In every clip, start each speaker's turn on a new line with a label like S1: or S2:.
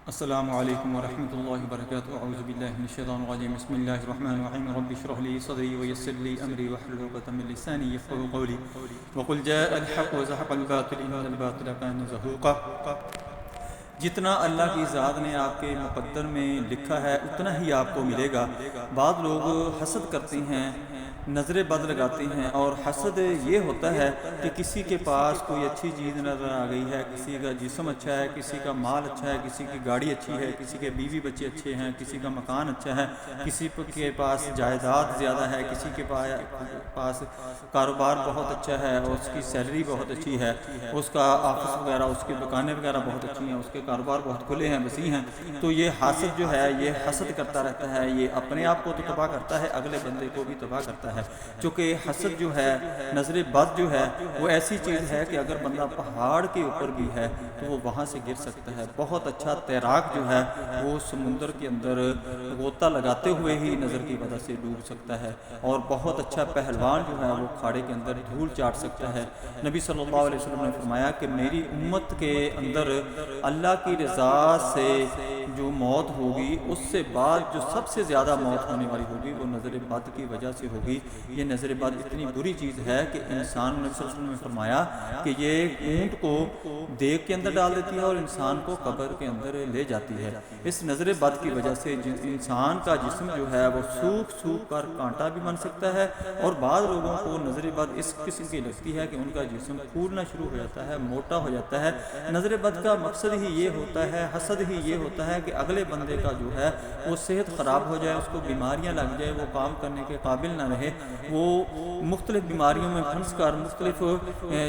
S1: السلام علیکم ورحمۃ اللہ وبرکاتہ اعوذ باللہ من الشیطان الرجیم بسم اللہ الرحمن الرحیم رب اشرح لي صدری ويسر لي امری واحلل عقدۃ من لسانی یفقهوا قولی وقل جاء الحق وزهق الباطل ان الباطل كان زهوقا۔ جتنا اللہ کی ذات نے آپ کے مقدر میں لکھا ہے اتنا ہی آپ کو ملے گا۔ بعض لوگ حسد کرتے ہیں، نظر بد لگاتے ہیں، اور حسد یہ ہوتا ہے کہ کسی کے پاس کوئی اچھی چیز نظر آ گئی ہے، کسی کا جسم اچھا ہے، کسی کا مال اچھا ہے، کسی کی گاڑی اچھی ہے، کسی کے بیوی بچے اچھے ہیں، کسی کا مکان اچھا ہے، کسی کے پاس جائیداد زیادہ ہے، کسی کے پاس کاروبار بہت اچھا ہے، اس کی سیلری بہت اچھی ہے، اس کا آفس وغیرہ، اس کی دکانیں وغیرہ بہت اچھی ہیں، اس کے کاروبار بہت کھلے ہیں، وسیع ہیں۔ تو یہ حاسد جو ہے یہ حسد کرتا رہتا ہے، یہ اپنے آپ کو تو تباہ کرتا ہے، اگلے بندے کو بھی تباہ کرتا ہے۔ چونکہ حسد جو ہے، نظر بد جو ہے، وہ ایسی چیز ہے کہ اگر بندہ پہاڑ کے اوپر بھی ہے تو وہ وہاں سے گر سکتا ہے۔ بہت اچھا تیراک جو ہے وہ سمندر کے اندر غوطہ لگاتے ہوئے ہی نظر کی وجہ سے ڈوب سکتا ہے، اور بہت اچھا پہلوان جو ہے وہ کھاڑے کے اندر دھول چاٹ سکتا ہے۔ نبی صلی اللہ علیہ وسلم نے فرمایا کہ میری امت کے اندر اللہ کی رضا سے جو موت ہوگی، اس سے بعد جو سب سے زیادہ موت ہونے والی ہوگی وہ نظر بد کی وجہ سے ہوگی۔ یہ نظر بد اتنی بری چیز ہے کہ انسان، نبی صلی اللہ علیہ وسلم نے فرمایا کہ یہ اونٹ کو دیگ کے اندر ڈال دیتی ہے اور انسان کو قبر کے اندر لے جاتی ہے۔ اس نظر بد کی وجہ سے انسان کا جسم جو ہے وہ سوکھ سوکھ کر کانٹا بھی بن سکتا ہے، اور بعض لوگوں کو نظر بد اس قسم کی لگتی ہے کہ ان کا جسم پھولنا شروع ہو جاتا ہے، موٹا ہو جاتا ہے۔ نظر بد کا مقصد ہی یہ ہوتا ہے، حسد ہی یہ ہوتا ہے کہ اگلے بندے کا جو ہے وہ صحت خراب ہو جائے، اس کو بیماریاں لگ جائے، وہ کام کرنے کے قابل نہ رہے، وہ مختلف بیماریوں میں پھنس کر، مختلف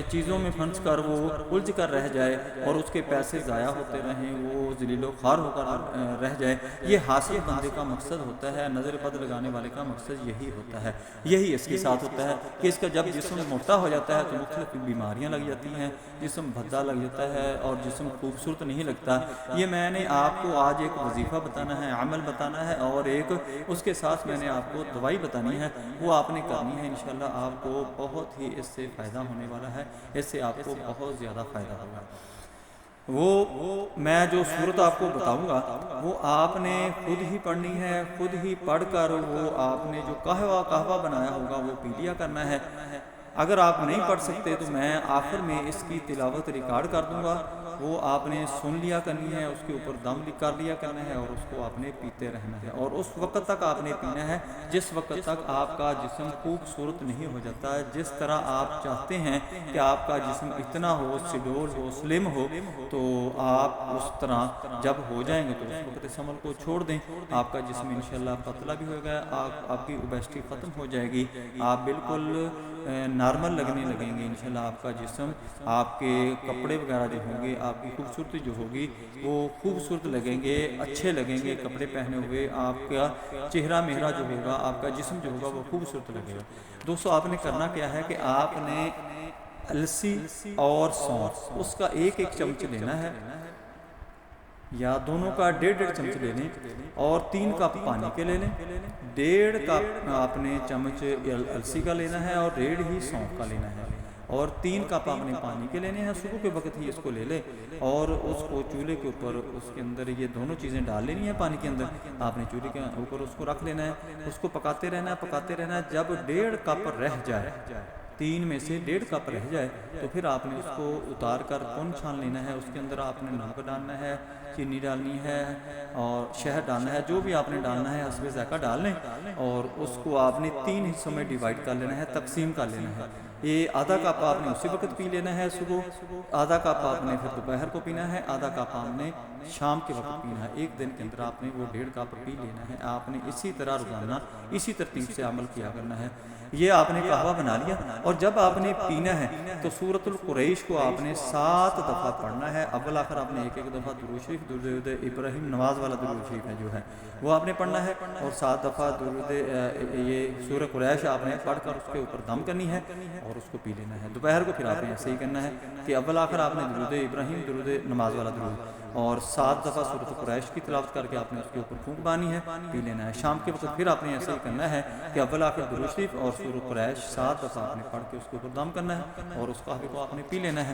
S1: چیزوں میں پھنس کر وہ الجھ کر رہ جائے، اور اس کے پیسے ضائع ہوتے رہیں، وہ ذلیل و خوار ہو کر رہ جائے۔ یہ حاسد بندے کا مقصد ہوتا ہے، نظر بد لگانے والے کا مقصد یہی ہوتا ہے، یہی اس کے ساتھ ہوتا ہے کہ اس کا جب جسم موٹا ہو جاتا ہے تو مختلف بیماریاں لگ جاتی ہیں، جسم بھدا لگ جاتا ہے اور جسم خوبصورت نہیں لگتا۔ یہ میں نے آپ کو آج ایک وظیفہ بتانا ہے، عمل بتانا ہے، اور ایک اس کے ساتھ میں نے آپ کو دوائی بتانی ہے، وہ آپ نے کرنی ہے۔ انشاءاللہ آپ کو بہت ہی اس سے فائدہ ہونے والا ہے، اس سے آپ کو بہت زیادہ فائدہ ہوگا۔ وہ میں جو صورت آپ کو بتاؤں گا وہ آپ نے خود ہی پڑھنی ہے، خود ہی پڑھ کر وہ آپ نے جو قہوہ بنایا ہوگا وہ پی لیا کرنا ہے۔ اگر آپ نہیں پڑھ سکتے تو میں آخر میں اس کی تلاوت ریکارڈ کر دوں گا، وہ آپ نے سن لیا کرنی ہے، اس کے اوپر دم کر لیا کرنا ہے، اور اس کو آپ نے پیتے رہنا ہے، اور اس وقت تک آپ نے پینا ہے جس وقت تک آپ کا جسم خوبصورت نہیں ہو جاتا ہے۔ جس طرح آپ چاہتے ہیں کہ آپ کا جسم اتنا ہو، سڈول ہو، سلم ہو، تو آپ اس طرح جب ہو جائیں گے تو اس وقت اس عمل کو چھوڑ دیں، آپ کا جسم انشاءاللہ پتلا بھی ہوگا، آپ کی اوبیسٹی ختم ہو جائے گی، آپ بالکل نارمل لگنے لگیں گے انشاءاللہ۔ آپ کا جسم، آپ کے کپڑے وغیرہ جو ہوں گے، آپ کی خوبصورتی جو ہوگی وہ خوبصورت لگیں گے، اچھے لگیں گے کپڑے پہنے ہوئے، آپ کا چہرہ مہرہ جو ہوگا، آپ کا جسم جو ہوگا وہ خوبصورت لگے گا۔ دوستو آپ نے کرنا کیا ہے کہ آپ نے السی اور سونف، اس کا ایک ایک چمچ لینا ہے، یا دونوں کا 1.5 چمچ لے لیں، اور 3 کپ پانی کے لے لیں۔ 1.5 کپ آپ نے چمچ السی کا لینا ہے، اور 1.5 ہی سونف کا لینا ہے، اور 3 کپ آپ نے پانی کے لینے ہیں۔ صبح کے وقت ہی اس کو لے لیں، اور اس کو چولہے کے اوپر، اس کے اندر یہ دونوں چیزیں ڈال لینی ہیں پانی کے اندر، آپ نے چولہے کے اوپر اس کو رکھ لینا ہے، اس کو پکاتے رہنا ہے۔ جب 1.5 کپ رہ جائے، 3 میں سے 1.5 کپ رہ جائے، تو پھر آپ نے اس کو اتار کر کون چھان لینا ہے، اس کے اندر آپ نے نمک ڈالنا ہے، چینی ڈالنی ہے، اور شہد ڈالنا ہے، جو بھی آپ نے ڈالنا ہے حسب ذائقہ ڈال لیں، اور اس کو آپ نے 3 حصوں میں ڈیوائیڈ کر لینا ہے، تقسیم کر لینا ہے۔ یہ آدھا کپ آپ نے اسی وقت پی لینا ہے صبح، آدھا کپ آپ نے پھر دوپہر کو پینا ہے، آدھا کپ آپ نے شام کے وقت پینا ہے۔ ایک دن کے اندر آپ نے وہ 1.5 کپ پی لینا ہے۔ آپ نے اسی طرح روزانہ اسی ترتیب سے عمل کیا کرنا ہے۔ یہ آپ نے قہوہ بنا لیا، اور جب آپ نے پینا ہے تو سورۃ القریش کو آپ نے 7 دفعہ پڑھنا ہے۔ اول آخر آپ نے ایک دفعہ درود شریف، درود ابراہیم نواز والا درود شریف ہے جو ہے وہ آپ نے پڑھنا ہے، اور 7 دفعہ درود یہ سورۃ قریش آپ نے پڑھ کر اس کے اوپر دم کرنی ہے، اور اس کو پی لینا ہے۔ دوپہر کو پھر آپ نے ایسے ہی کرنا ہے کہ اول آخر آپ نے درود ابراہیم، درود نماز والا درود، اور 7 دفعہ سورۃ قریش کی تلاوت کر کے آپ نے اس کے اوپر پھونک بانی ہے، پی لینا ہے۔ شام کے وقت پھر آپ نے ایسے ہی کرنا ہے کہ اول آخر درود شریف اور سورۃ قریش 7 دفعہ آپ نے پڑھ کے اس کے اوپر دم کرنا ہے، اور اس قہوے کو آپ نے پی لینا ہے۔